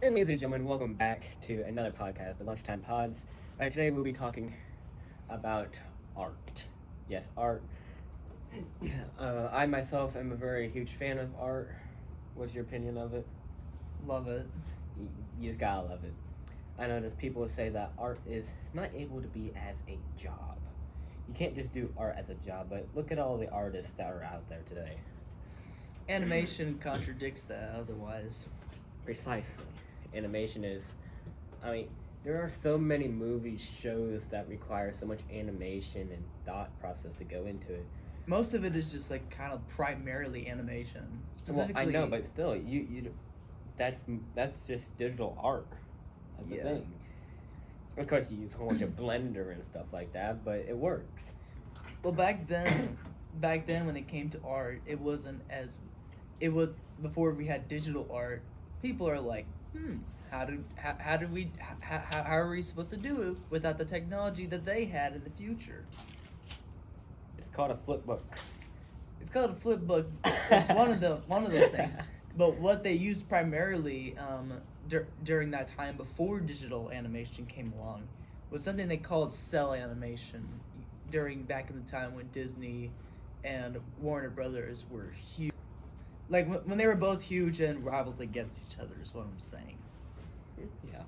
And ladies and gentlemen, welcome back to another podcast, the Lunchtime Pods. Today we'll be talking about art. Yes, art. I myself am a very huge fan of art. What's your opinion of it? Love it. You just gotta love it. I know there's people who say that art is not able to be as a job. You can't just do art as a job, but look at all the artists that are out there today. Animation contradicts that otherwise. Precisely. Animation is, there are so many movies, shows that require so much animation and thought process to go into it. Most of it is just like kind of primarily animation. Well, I know, but still, that's just digital art. That's the thing. Of course, you use a whole bunch of Blender and stuff like that, but it works. Well, back then when it came to art, it wasn't as, it was before we had digital art. People are like, how are we supposed to do it without the technology that they had in the future? It's called a flip book. It's called a flip book. It's one of those things. But what they used primarily during that time before digital animation came along was something they called cell animation. Back in the time when Disney and Warner Brothers were huge. Like when they were both huge and rivaled against each other is what I'm saying. Yeah.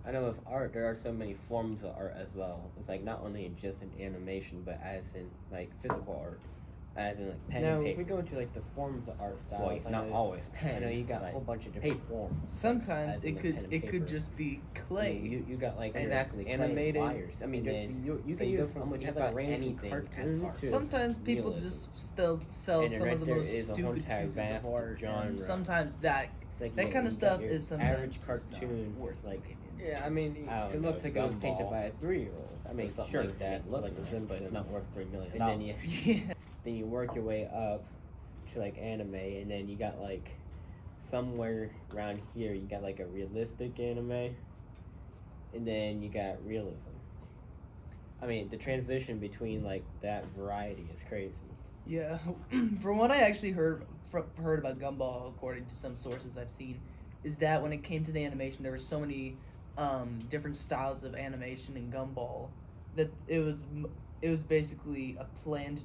I know with art, there are so many forms of art as well. It's like not only just in animation, but as in like physical art, as in like pen and paper. If we go into like the forms of art styles, not always pen. I know you got like a whole bunch of different forms. Sometimes it could just be clay. You got like exactly animated wires. I mean, you can use just about any cartoon. Sometimes people just still sell some of the most stupid pieces of art. Sometimes that kind of stuff is sometimes average cartoon worth like. Yeah, I mean, it looks like it was painted by a 3-year-old. I mean, sure, like that, but it's not worth $3 million. And then then you work your way up to like anime, and then you got like somewhere around here you got like a realistic anime, and then you got realism. I mean, the transition between like that variety is crazy. Yeah, from what I actually heard about Gumball, according to some sources I've seen, is that when it came to the animation, there were so many different styles of animation in Gumball that it was basically a planned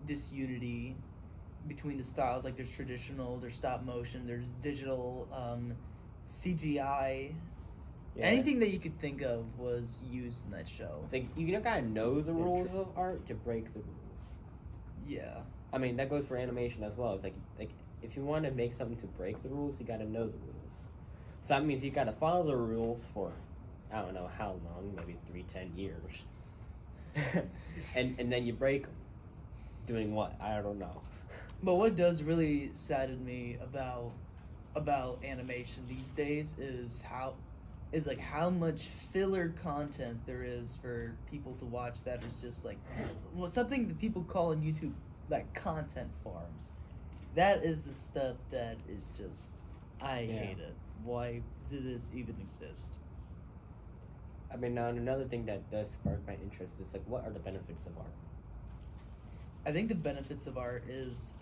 disunity between the styles. Like there's traditional, there's stop motion, there's digital, CGI. Yeah. Anything that you could think of was used in that show. It's like you don't gotta know the rules of art to break the rules. Yeah. I mean that goes for animation as well. It's like if you want to make something to break the rules, you gotta know the rules. So that means you gotta follow the rules for I don't know how long, maybe 3-10 years. and then you break them. Doing what? I don't know. But what does really sadden me about animation these days is how much filler content there is for people to watch that is just like something that people call on YouTube like content farms. That is the stuff that is just I hate it. Why did this even exist? I mean, now another thing that does spark my interest is like, what are the benefits of art? I think the benefits of art is,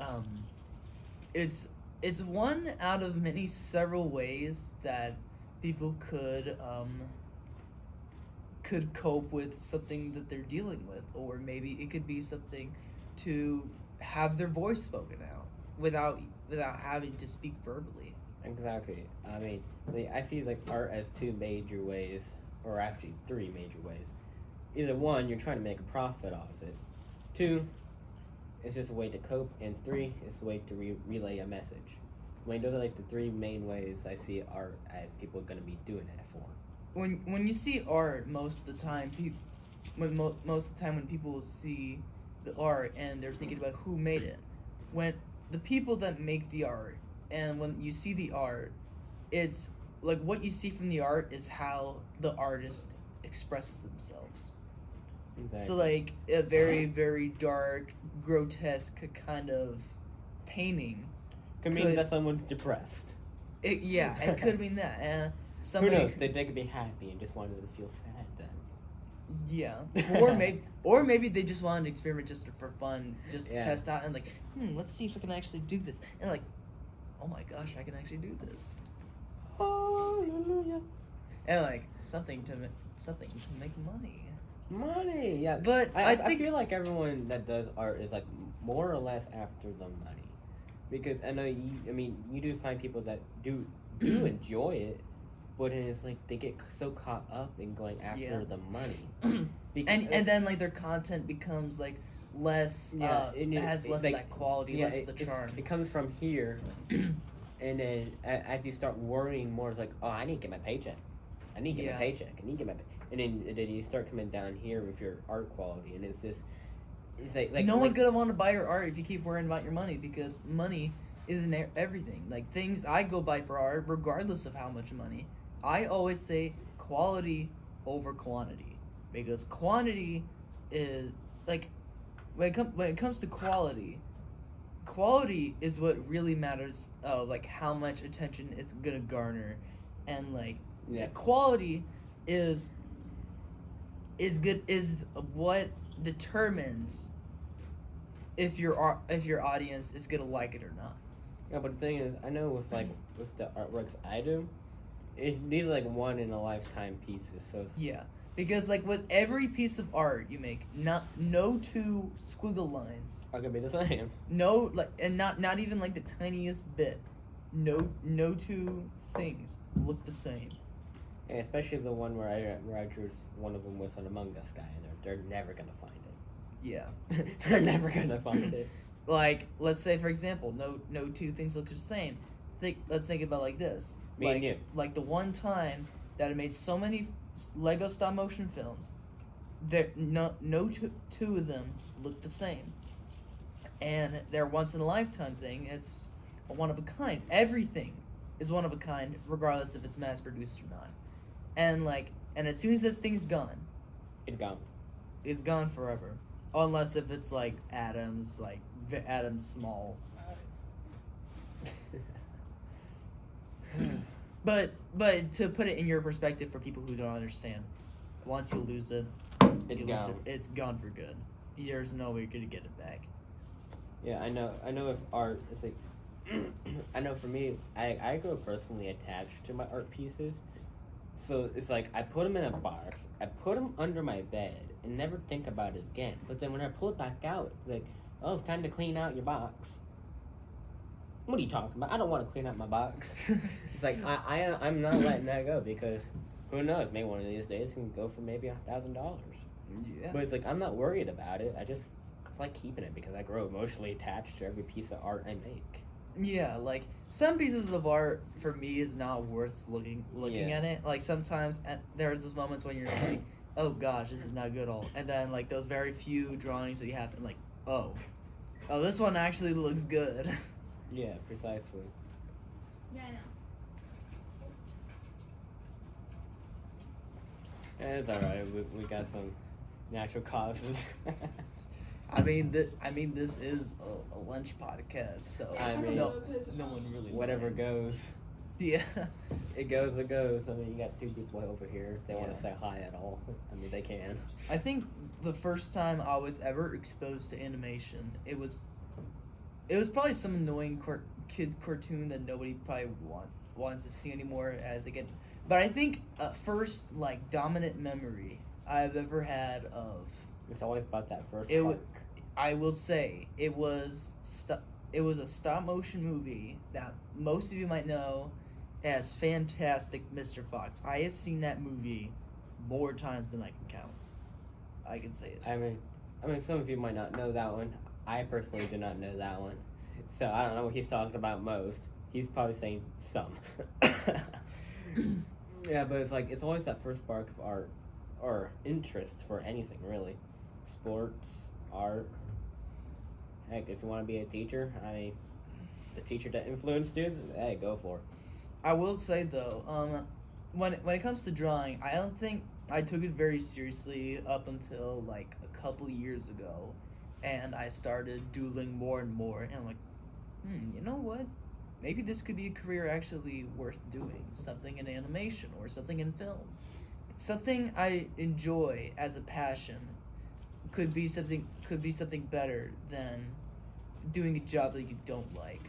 it's one out of several ways that people could cope with something that they're dealing with, or maybe it could be something to have their voice spoken out without having to speak verbally. Exactly. I mean, I see like art as two major ways. Or actually 3 major ways. Either 1, you're trying to make a profit off it. 2, it's just a way to cope. And 3, it's a way to relay a message. I mean, those are like the 3 main ways I see art as people are going to be doing it for. When you see art, most of the time, when people see the art and they're thinking about who made it, when the people that make the art, and when you see the art, it's like what you see from the art is how the artist expresses themselves. Exactly. So like a very, very dark, grotesque kind of painting could mean that someone's depressed. It could mean that. Who knows? They could be happy and just wanted to feel sad then. Yeah. Or maybe they just wanted to experiment just for fun, just to test out and like, let's see if I can actually do this. And like, oh my gosh, I can actually do this. and like something to make money. Money, yeah. But I feel like everyone that does art is like more or less after the money, because I know you do find people that do enjoy it, but it's like they get so caught up in going after the money, and then like their content becomes like less it has less of that quality, less of the charm. It comes from here, and then as you start worrying more, it's like, oh, I need to get my paycheck. I need to get my paycheck. I need to get my and then you start coming down here with your art quality, and it's just like no one's gonna want to buy your art if you keep worrying about your money, because money isn't everything. Like things I go buy for art, regardless of how much money, I always say quality over quantity, because quantity is like when it comes to quality is what really matters. Like how much attention it's gonna garner, and like quality is what determines if your audience is gonna like it or not. Yeah, but the thing is, I know with the artworks I do, these are like one in a lifetime pieces. So yeah, because like with every piece of art you make, no two squiggle lines are gonna be the same. No, like, and not even like the tiniest bit. No two things look the same. Yeah, especially the one where I drew one of them with an Among Us guy, and they're never gonna find it. Yeah, they're never gonna find it. Like, let's say for example, no two things look the same. Let's think about like this. Me and you. Like the one time that I made so many Lego stop motion films, no two of them look the same, and they're once in a lifetime thing. It's a one of a kind. Everything is one of a kind, regardless if it's mass produced or not. And as soon as this thing's gone, it's gone. It's gone forever, unless if it's like atoms, like atoms small. But to put it in your perspective for people who don't understand, once you lose it, it's gone for good. There's no way you're gonna get it back. Yeah, I know. With art, it's like I know for me, I grow personally attached to my art pieces. So it's like I put them in a box, I put them under my bed, and never think about it again. But then when I pull it back out, it's like, oh, it's time to clean out your box. What are you talking about? I don't want to clean out my box. It's like I'm not letting that go, because who knows? Maybe one of these days it can go for maybe $1,000. Yeah. But it's like I'm not worried about it. It's like keeping it, because I grow emotionally attached to every piece of art I make. Yeah, like some pieces of art for me is not worth looking at it. Like sometimes there's those moments when you're like, oh gosh, this is not good all, and then like those very few drawings that you have, and like, oh, this one actually looks good. Yeah, precisely. Yeah, I know. It's alright. We got some natural causes. I mean, this is a lunch podcast, so I mean, no one really. Whatever minds. goes. Yeah. It goes. I mean, you got two people over here. If they want to say hi at all, I mean, they can. I think the first time I was ever exposed to animation, it was probably some annoying kids cartoon that nobody probably wants to see anymore as they get. But I think first like dominant memory I've ever had of. It's always about that first. I will say it was a stop motion movie that most of you might know as Fantastic Mr. Fox. I have seen that movie more times than I can count. I can say it. I mean, some of you might not know that one. I personally do not know that one, so I don't know what he's talking about most. He's probably saying some. Yeah, but it's always that first spark of art or interest for anything really, sports, art. Heck, if you want to be a teacher, the teacher that influenced you, hey, go for it. I will say though, when it comes to drawing, I don't think I took it very seriously up until like a couple years ago, and I started doodling more and more, and I'm like, you know what? Maybe this could be a career actually worth doing. Something in animation or something in film. Something I enjoy as a passion could be something better than doing a job that you don't like.